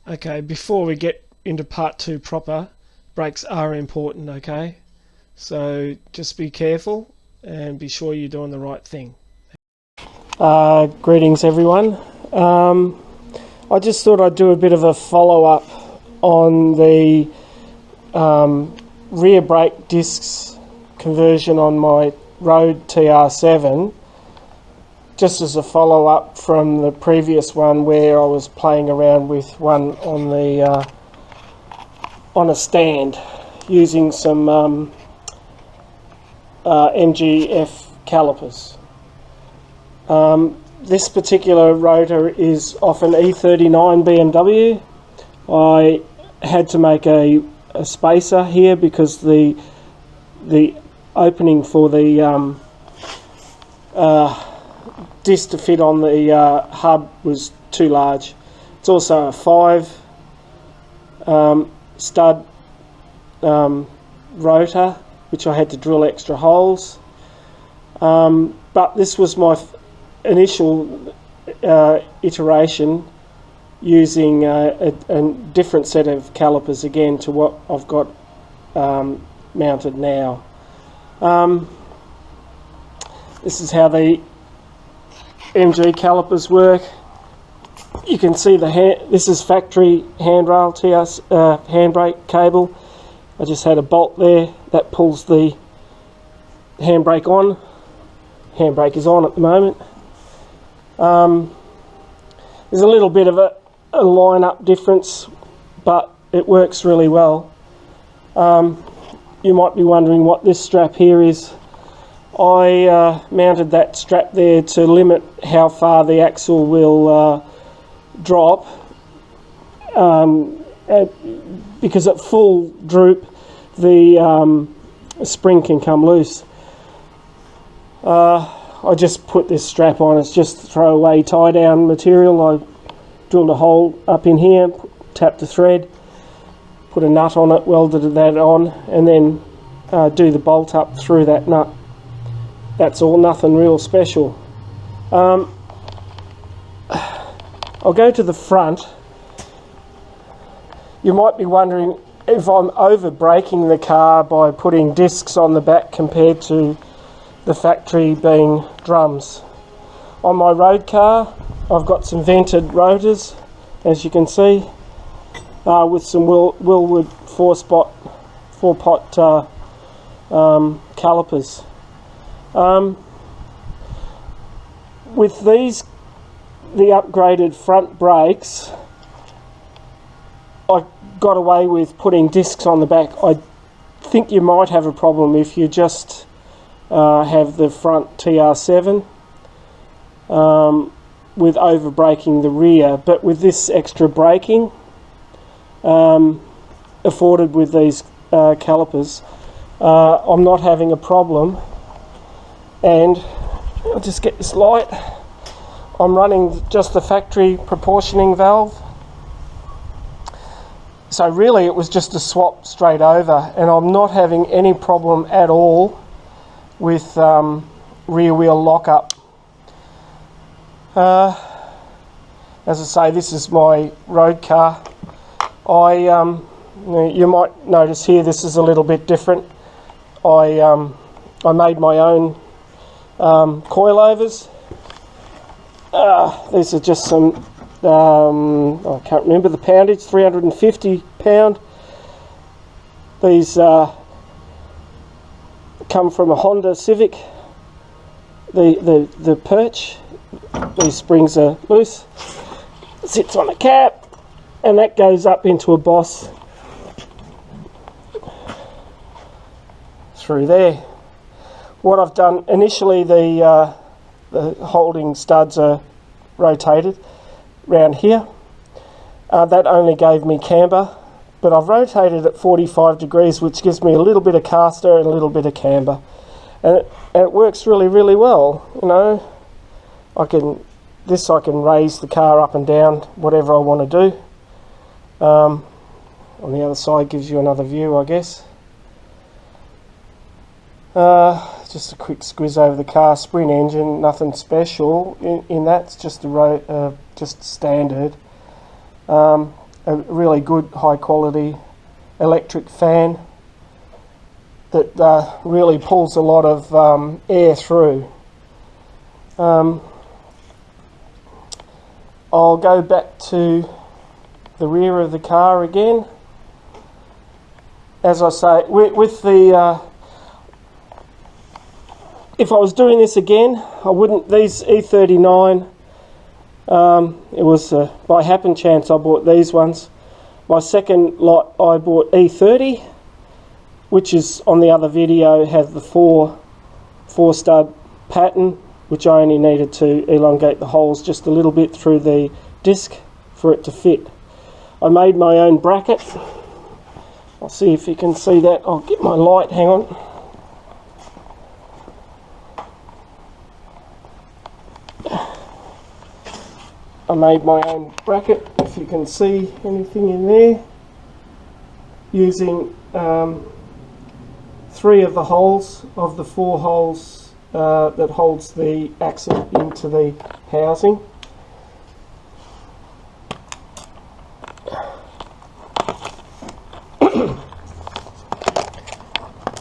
Okay, before we get into part 2 proper, brakes are important, okay? So just be careful and be sure you're doing the right thing. Greetings everyone. I just thought I'd do a bit of a follow-up on the rear brake discs conversion on my road TR7, just as a follow-up from the previous one where I was playing around with one on the on a stand using some MGF calipers. This particular rotor is off an E39 BMW. I had to make a spacer here because the opening for the disc to fit on the hub was too large. It's also a 5 stud rotor, which I had to drill extra holes. But this was my initial iteration using a different set of calipers again to what I've got mounted now. This is how the MG calipers work. You can see this is factory handrail handbrake cable. I just had a bolt there that pulls the handbrake on. Handbrake is on at the moment. There's a little bit of a line-up difference, but it works really well. You might be wondering what this strap here is. I mounted that strap there to limit how far the axle will drop, because at full droop the spring can come loose. I just put this strap on. It's just throwaway tie-down material. I drilled a hole up in here, tapped the thread, put a nut on it, welded that on, and then do the bolt up through that nut. That's all, nothing real special. I'll go to the front. You might be wondering if I'm over braking the car by putting discs on the back compared to the factory being drums. On my road car, I've got some vented rotors, as you can see, with some Willwood 4-pot calipers. With the upgraded front brakes, I got away with putting discs on the back. I think you might have a problem if you just have the front TR7 with over braking the rear, but with this extra braking afforded with these calipers, I'm not having a problem. And I'll just get this light. I'm running just the factory proportioning valve. So really it was just a swap straight over, and I'm not having any problem at all with rear wheel lockup. As I say, this is my road car. You might notice here this is a little bit different. I made my own coilovers. These are just some, I can't remember the poundage, 350 pound. These come from a Honda Civic. The perch, these springs are loose. It sits on a cap, and that goes up into a boss through there. What I've done initially, the holding studs are rotated round here. That only gave me camber, but I've rotated at 45 degrees, which gives me a little bit of caster and a little bit of camber, and it works really, really well. You know, I can raise the car up and down, whatever I want to do. On the other side gives you another view, I guess. Just a quick squiz over the car. Sprint engine, nothing special in that. It's just just standard. a really good high quality electric fan that really pulls a lot of air through. I'll go back to the rear of the car again. As I say, with the if I was doing this again, I wouldn't. These E39, it was by happen chance I bought these ones. My second lot I bought E30, which is on the other video, have the four stud pattern, which I only needed to elongate the holes just a little bit through the disc for it to fit. I made my own bracket. I'll see if you can see that. I'll get my light, hang on. I made my own bracket, if you can see anything in there, using 3 of the holes of the 4 holes that holds the axle into the housing.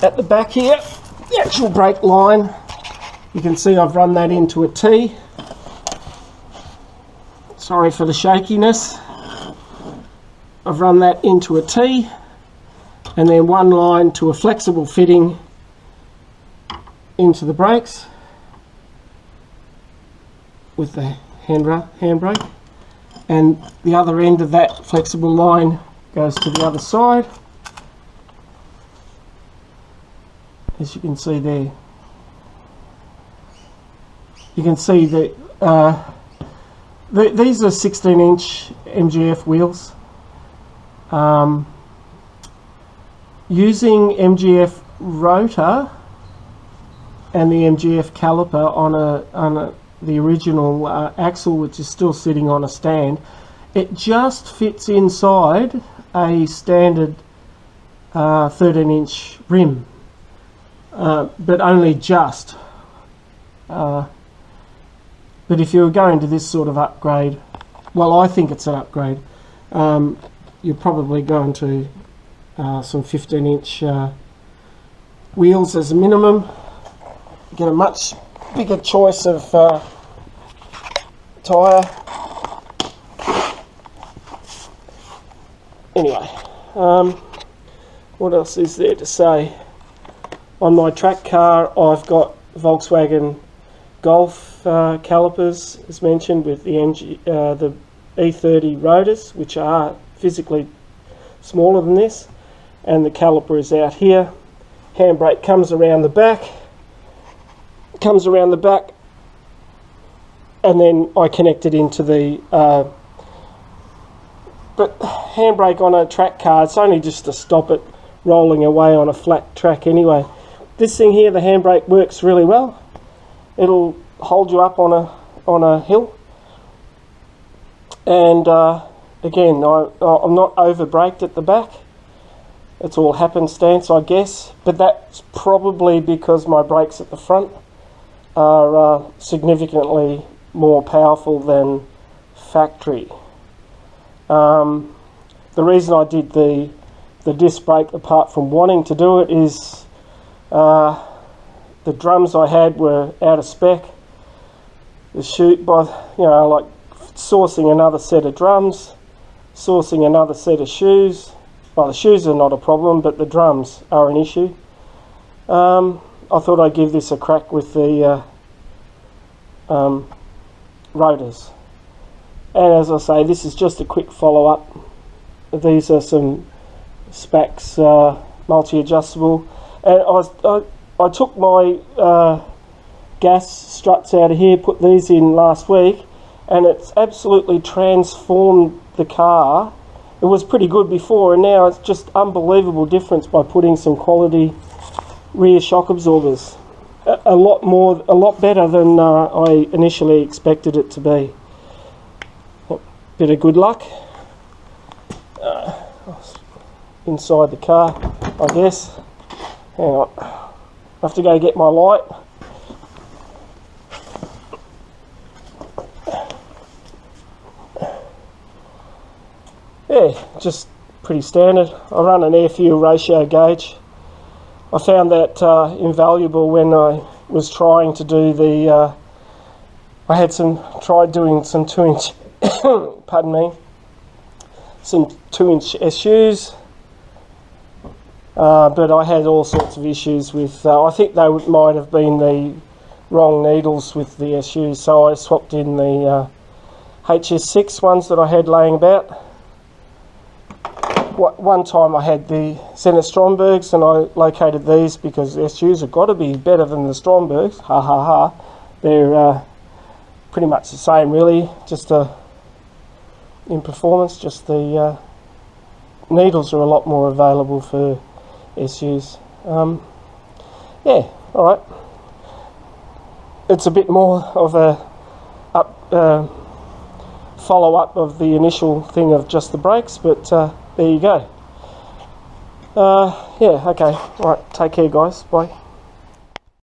At the back here, the actual brake line, you can see I've run that into a T. Sorry for the shakiness. I've run that into a T, and then one line to a flexible fitting into the brakes with the handbrake, and the other end of that flexible line goes to the other side, as you can see there. You can see that these are 16-inch MGF wheels. Using MGF rotor and the MGF caliper on the original axle, which is still sitting on a stand, it just fits inside a standard 13-inch rim, but only just. But if you're going to this sort of upgrade, well, I think it's an upgrade, you're probably going to some 15-inch wheels as a minimum. You get a much bigger choice of tyre. Anyway, what else is there to say? On my track car, I've got Volkswagen Golf calipers, as mentioned, with the the E30 rotors, which are physically smaller than this, and the caliper is out here. Handbrake comes around the back, and then I connect it into the but handbrake on a track car, it's only just to stop it rolling away on a flat track anyway. This thing here, the handbrake works really well. It'll hold you up on a hill, and again, I'm not over braked at the back. It's all happenstance, I guess, but that's probably because my brakes at the front are significantly more powerful than factory. The reason I did the disc brake, apart from wanting to do it, is the drums I had were out of spec. Like sourcing another set of drums, sourcing another set of shoes. Well, the shoes are not a problem, but the drums are an issue. I thought I'd give this a crack with the rotors. And as I say, this is just a quick follow-up. These are some Spax multi-adjustable. And I took my gas struts out of here, put these in last week, and it's absolutely transformed the car. It was pretty good before, and now it's just unbelievable difference by putting some quality rear shock absorbers. A lot better than I initially expected it to be. Bit of good luck inside the car, I guess. Hang on, I have to go get my light. Yeah, just pretty standard. I run an air-fuel ratio gauge. I found that invaluable when I was trying to do the, I had tried doing some 2-inch, pardon me, some 2-inch SUs, but I had all sorts of issues with, I think they might have been the wrong needles with the SUs, so I swapped in the HS6 ones that I had laying about. One time I had the Zenith Strombergs and I located these because SUs have got to be better than the Strombergs, ha ha ha. They're pretty much the same really, just in performance, just the needles are a lot more available for SUs. Yeah, alright. It's a bit more of a follow-up of the initial thing of just the brakes, but there you go. Yeah, okay. Alright, take care guys. Bye.